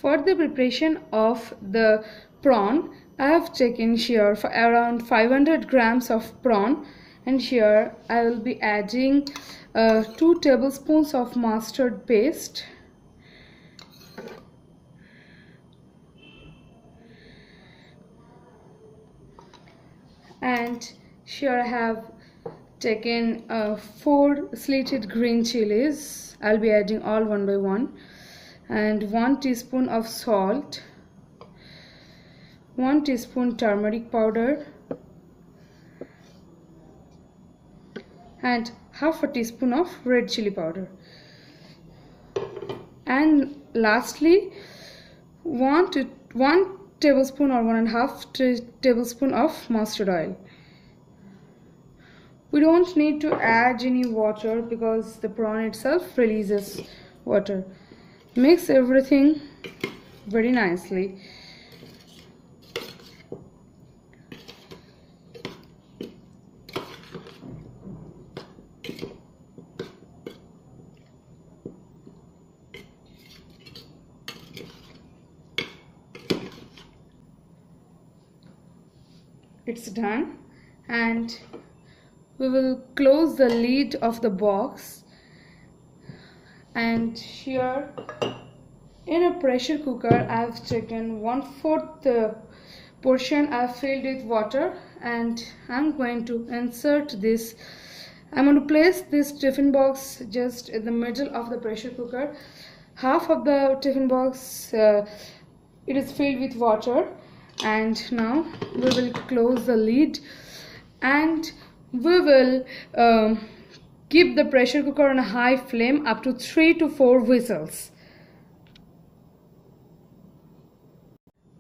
For the preparation of the prawn, I have taken here for around 500 grams of prawn, and here I will be adding 2 tablespoons of mustard paste, and here I have taken 4 slitted green chilies. I'll be adding all one by one, and 1 teaspoon of salt, 1 teaspoon turmeric powder, and half a teaspoon of red chili powder, and lastly 1 tablespoon or 1.5 tablespoon of mustard oil. We don't need to add any water because the prawn itself releases water. Mix everything very nicely. It's done, and we will close the lid of the box, and here in a pressure cooker I have taken 1/4 portion. I have filled with water, and I'm going to insert this. I'm going to place this tiffin box just in the middle of the pressure cooker. Half of the tiffin box it is filled with water, and now we will close the lid, and we will keep the pressure cooker on a high flame up to 3 to 4 whistles.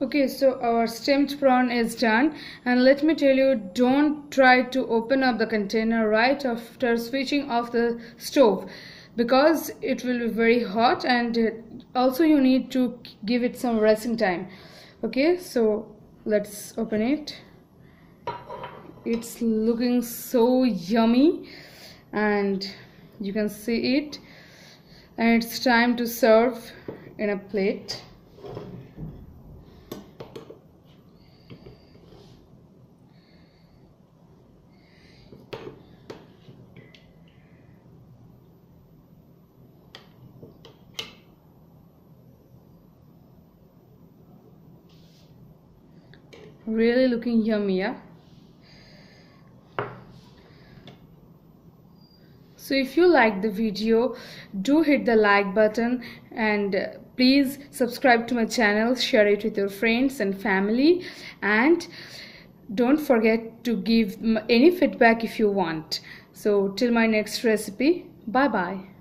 Okay, so our steamed prawn is done, and let me tell you, don't try to open up the container right after switching off the stove, because it will be very hot, and also you need to give it some resting time. Okay, so let's open it. It's looking so yummy, and you can see it, and it's time to serve in a plate. Really looking yummy, yeah? So if you like the video, do hit the like button, and please subscribe to my channel, share it with your friends and family, and don't forget to give any feedback if you want. So till my next recipe, bye bye.